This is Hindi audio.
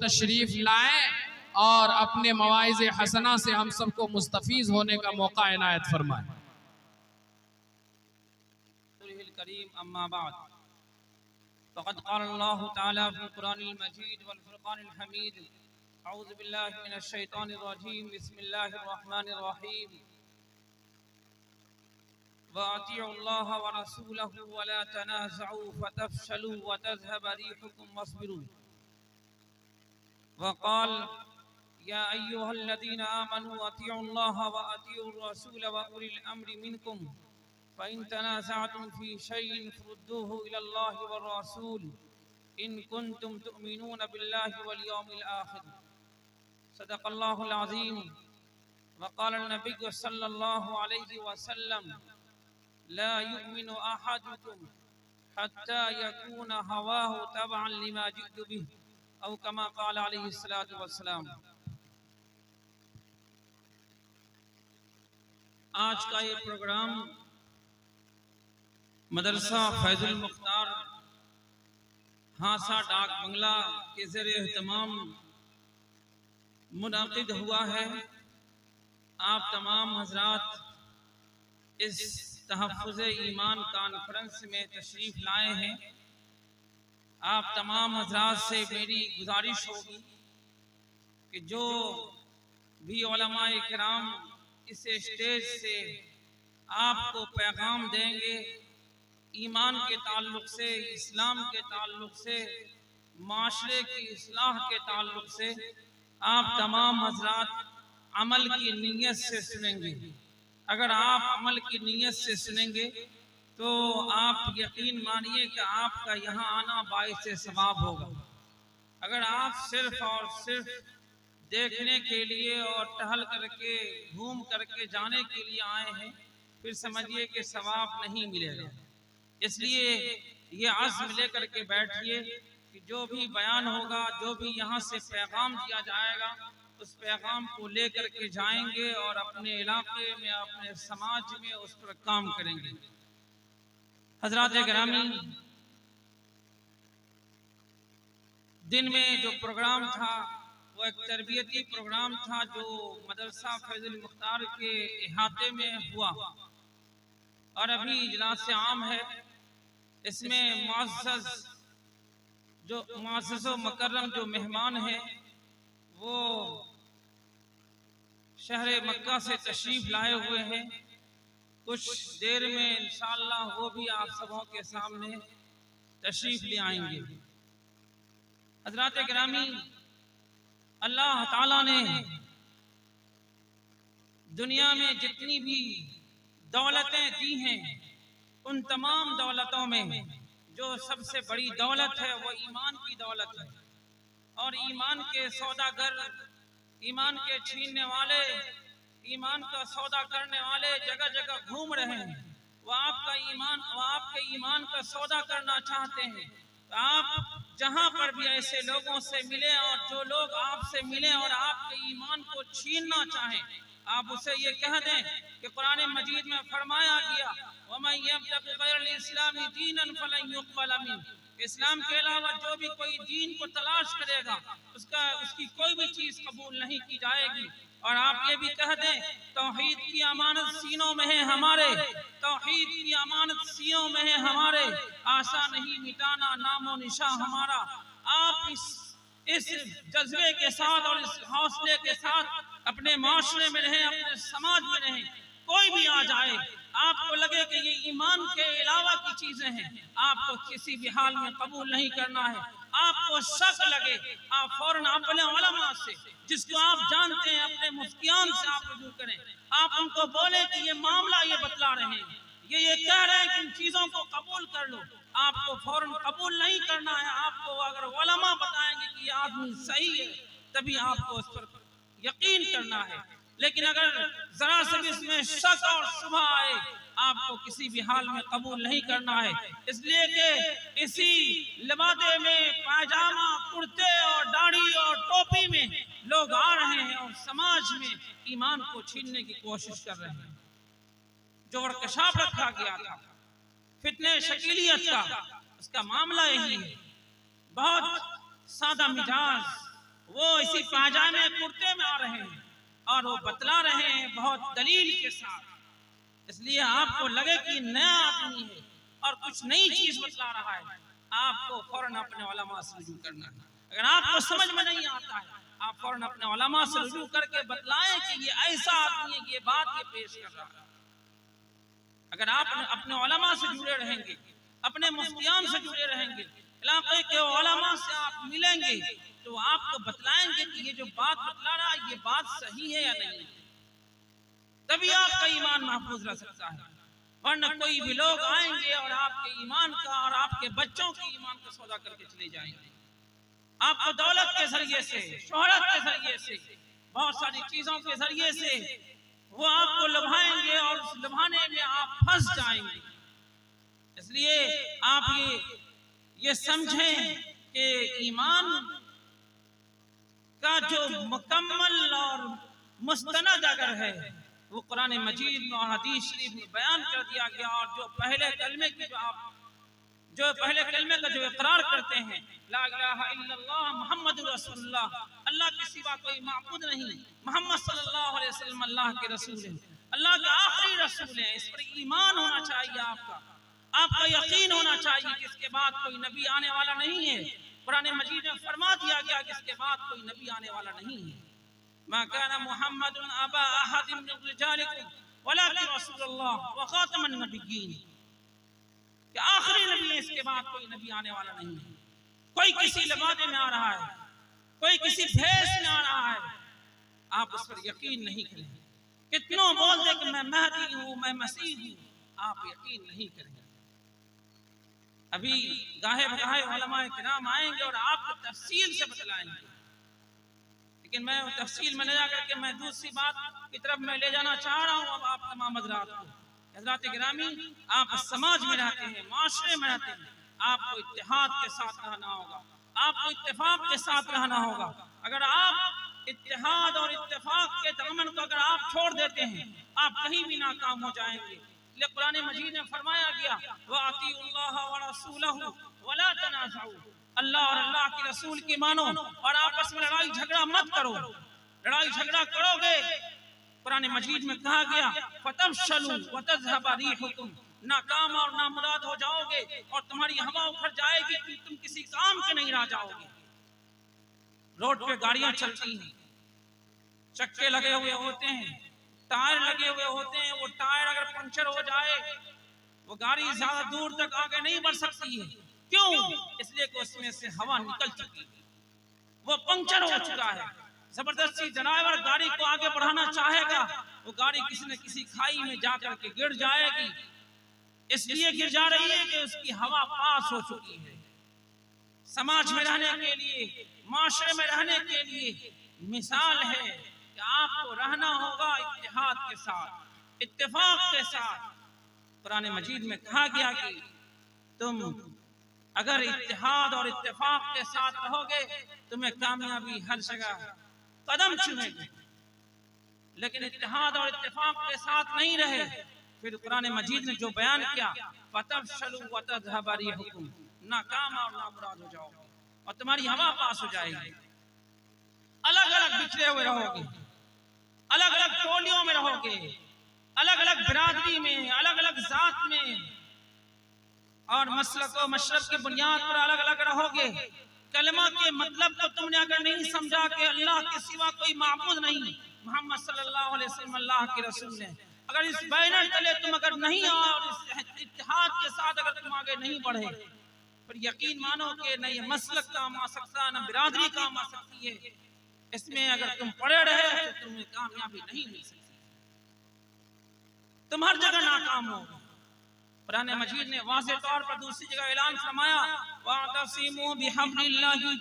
तशरीफ़ लाएं और अपने मवाइज़ हसना से हम सबको मुस्तफ़ीज़ होने का मौका इनायत फरमाएं। अम्मा बाद फ़क़द क़ाल अल्लाहु तआला फ़िल क़ुरानिल मजीद वल फ़ुरक़ानिल हमीद अऊज़ु बिल्लाहि मिनश शैतानिर रजीम बिस्मिल्लाहिर रहमानिर रहीम वअतिउल्लाह व रसूलहु व ला तनाज़अू फ़तफ़शलू व तज़हब रिहुकुम वस्बिरू वक़ाल या अय्युहल्लज़ीना आमनू अतिउल्लाह व अतिउर रसूल व उलिल अम्रि मिनकुम फ़इन तनाज़अतुम फ़ी शैइन फ़रुद्दूहु इलल्लाहि व रसूल इन कुन्तुम तुअमिनून बिल्लाहि वल यौमिल आखिर सदक़ल्लाहुल अज़ीम वक़ाल नबी सल्लल्लाहु अलैहि वसल्लम ला युमिनु अहदुकुम हत्ता यकून हवाहु तबअन लिमा जिअतु बिहि औ कमा क़ाल अलैहि सलातु वस्सलाम। आज का ये प्रोग्राम मदरसा फैजुल मुख्तार हासा डाक बंगला के ज़रिए एहतमाम मुनाक़िद हुआ है। आप तमाम हज़रात इस तहफ़्फ़ुज़ ईमान कॉन्फ्रेंस में तशरीफ़ लाए हैं। आप तमाम हज़रात से मेरी गुजारिश होगी कि जो भी उलमाए किराम इस स्टेज से आपको पैगाम देंगे ईमान के ताल्लुक़ से, इस्लाम के ताल्लुक़ से, माशरे की इस्लाह के ताल्लुक़ से, आप तमाम हज़रात अमल की नीयत से सुनेंगे। अगर आप अमल की नीयत से सुनेंगे तो आप यकीन मानिए कि आपका यहाँ आना बाइस सवाब होगा। अगर आप सिर्फ़ और सिर्फ देखने के लिए और टहल करके घूम करके जाने के लिए आए हैं फिर समझिए कि सवाब नहीं मिलेगा। इसलिए ये अज़्म लेकर के बैठिए कि जो भी बयान होगा, जो भी यहाँ से पैगाम दिया जाएगा उस पैगाम को लेकर के जाएंगे और अपने इलाके में, अपने समाज में उस पर काम करेंगे। हज़रात गिरामी, दिन में जो प्रोग्राम था वो एक तरबियती प्रोग्राम था जो मदरसा फैजुल मुख्तार के इहाते में हुआ और अभी इजलास आम है। इसमें मुअज़्ज़ज़ मुकर्रम जो मेहमान हैं वो शहर मक्का से तशरीफ़ लाए हुए हैं। कुछ देर में इंशाअल्लाह वो भी आप सबों के सामने तशरीफ़ ले आएंगे। हज़रात गिरामी, अल्लाह ताला ने दुनिया में जितनी भी दौलतें दी हैं उन तमाम दौलतों में जो सबसे बड़ी दौलत है वो ईमान की दौलत है। और ईमान के सौदागर, ईमान के छीनने वाले, ईमान का सौदा करने वाले जगह जगह घूम रहे हैं। वो आपके ईमान का सौदा करना चाहते हैं। तो आप जहाँ पर भी ऐसे लोगों से मिले और जो लोग आपसे मिले और आपके ईमान को छीनना चाहें आप उसे ये कह दें कि कुरान मजीद में फरमाया गया वमन यब्तग़ि गैरल इस्लामी दीनन फलन युक़बल मिन्हु, इस्लाम के अलावा जो भी कोई दीन को तलाश करेगा उसकी कोई भी चीज़ कबूल नहीं की जाएगी। और आप ये भी कह दें तौहीद की अमानत सीनों में है हमारे, तौहीद की अमानत सीनों में है हमारे, आशा नहीं मिटाना नामो निशा हमारा। आप इस जज्बे के साथ और इस हौसले के साथ अपने माशरे में रहें, अपने समाज में रहें। कोई भी आ जाए आपको लगे कि ये ईमान के अलावा की चीजें हैं, आपको किसी भी हाल में कबूल नहीं करना है। आपको शक लगे आप फौरन अपने उलमा से, जिसको आप जानते हैं, अपने मुफ्तियान से आप रुजू करें। आप उनको बोले कि ये मामला ये बतला रहे हैं, ये कह रहे हैं कि इन चीजों को कबूल कर लो। आपको फौरन कबूल नहीं करना है। आपको अगर उलमा बताएंगे कि ये आदमी सही है तभी आपको उस पर यकीन करना है। लेकिन अगर जरा से भी इसमें शक और शुबहा आए आपको किसी भी हाल में कबूल नहीं करना है। इसलिए कि इसी लिबादे में, पायजामा, कुर्ते और दाढ़ी और टोपी में लोग आ रहे हैं और समाज में ईमान को छीनने की कोशिश कर रहे हैं। जो वर्कशॉप रखा गया था फितने शकीलियत का, उसका मामला यही है। बहुत सादा मिजाज, वो इसी पाजामे कुर्ते में आ रहे हैं और वो बतला रहे हैं बहुत दलील के साथ। इसलिए आपको लगे कि नया आदमी है और कुछ नई चीज बतला रहा है, आपको फौरन अपने उलमा से रुजू करना है। अगर आपको समझ में नहीं आता है, आप फौरन अपने उलमा से रुजू करके बतलाएं कि ये ऐसा आदमी है, ये बात ये पेश कर रहा है। अगर आप अपने उलमा से जुड़े रहेंगे, अपने मुफ्तियान से जुड़े रहेंगे, इलाके के उलमा से आप मिलेंगे, तो आपको बतलाएंगे कि ये जो बात बतला रहा है ये बात सही है या नहीं। तभी आपका ईमान महफूज रह सकता है। वरना कोई भी लोग आएंगे और आपके ईमान का और आपके बच्चों के ईमान का सौदा करके चले जाएंगे। आपको दौलत के जरिए से, शोहरत के जरिए से, बहुत सारी चीजों के जरिए से वो आपको लुभाएंगे और उस लुभाने में आप फंस जाएंगे। इसलिए आप ये समझें कि ईमान का जो मुकम्मल और मुस्तनद अगर है वो कुरान मजीद और हदीस शरीफ में बयान कर दिया गया। और जो पहले कलमे की पहले कलमे का जो इकरार करते हैं, ला इलाहा इल्लल्लाह मुहम्मदुर रसूलुल्लाह, अल्लाह के सिवा कोई माबूद नहीं, मोहम्मद सल्लल्लाहु अलैहि वसल्लम अल्लाह के रसूल हैं, अल्लाह के आखिरी रसूल हैं। इस पर ईमान होना चाहिए, आपका यकीन होना चाहिए कि इसके बाद कोई नबी आने वाला नहीं है। कुरान मजीद में फरमा दिया गया कि इसके बाद कोई नबी आने वाला नहीं है। मा काना मुहम्मदुन अबा अहदिन मिन रिजालिकुम वलाकिन रसूलुल्लाह व खातमुन नबिय्यीन, कि आखिरी नबी है, इसके बाद कोई नबी आने वाला नहीं है। कोई किसी लिबादे में आ रहा है, कोई किसी भेष में आ रहा है, आप उस पर यकीन नहीं करेंगे। कितनों बोल दे कि मैं महदी हूँ, मैं मसीह हूँ, आप यकीन नहीं करेंगे। अभी गाहे बगाहे उलमाए किराम आएंगे और आपको तफसील से बतलाएंगे, लेकिन मैं तफसील में ले जाकर के मैं दूसरी बात की तरफ मैं ले जाना चाह रहा हूँ। अब आप तमाम हज़रात को, हज़रात गिरामी, आप समाज में रहते हैं, माशरे में रहते हैं, आपको इत्तेहाद के साथ रहना होगा, आपको इत्तेफाक के साथ रहना होगा। अगर आप इत्तेहाद और इत्तेफाक के दामन को अगर आप छोड़ देते हैं, आप कहीं भी नाकाम हो जाएंगे। कुरान मजीद में फरमाया गया, वातिउल्लाह व रसूलहु वला तनाज़उ, अल्लाह और अल्लाह के रसूल की मानो और आपस में लड़ाई झगड़ा मत करो। लड़ाई झगड़ा करोगे, कुरान मजीद में कहा गया, फतफशलू व तज़हब रिहुकुम, नाकाम और नामुराद हो जाओगे और तुम्हारी हवा उखड़ जाएगी कि तुम किसी काम के नहीं रह जाओगे। रोड पे गाड़ियां चलती हैं, चक्के लगे हुए होते हैं, टायर लगे हुए होते हैं, वो टायर अगर पंचर हो जाए वो गाड़ी ज्यादा दूर तक आगे नहीं बढ़ सकती है। क्यों? इसलिए कि उसमें से हवा निकल चुकी है, वो पंचर हो चुका है। जबरदस्ती ड्राइवर गाड़ी को आगे बढ़ाना चाहेगा, वो गाड़ी किसी न किसी खाई में जाकर के गिर जाएगी। इसलिए गिर जा रही है कि उसकी हवा पास हो चुकी है। समाज में रहने के लिए, माशरे में रहने के लिए मिसाल है कि आपको रहना होगा इत्तेहाद के साथ, इत्तेफाक के साथ। कुरान मजीद में कहा गया कि तुम अगर इत्तेहाद और इत्तेफाक के साथ रहोगे तुम्हें कामयाबी हर जगह कदम चुमेगी। लेकिन इत्तेहाद और इत्तेफाक के साथ नहीं रहे, फिर कुरान मजीद ने जो बयान किया, फतफशलू व तज़हब रिहुकुम, नाकाम और नामुराद हो जाओगे और तुम्हारी हवा पास हो जाएगी। अलग अलग बिछड़े हुए रहोगे, अलग अलग टोलियों में रहोगे, अलग अलग बिरादरी में, अलग अलग जात में और मसलक व मशरब की बुनियाद पर अलग अलग रहोगे। कलमा के मतलब को तुमने अगर नहीं समझा कि अल्लाह के सिवा कोई माबूद नहीं, मोहम्मद सल्लल्लाहु अलैहि वसल्लम अल्लाह के रसूल हैं, अगर इस बैनर तले तुम अगर नहीं आओ और इस इत्तेहाद के साथ अगर तुम आगे नहीं बढ़े, फिर यकीन मानो कि न ये मसलक काम आ सकता, न बिरादरी काम आ सकती है। इसमें अगर तुम पड़े रहे तो तुम्हें कामयाबी नहीं मिल सकती, तुम हर जगह नाकाम हो। कुरान मजीद ने वाज़ेह तौर पर दूसरी जगह ऐलान फरमाया, वातसिमू बिहब्लिल्लाहि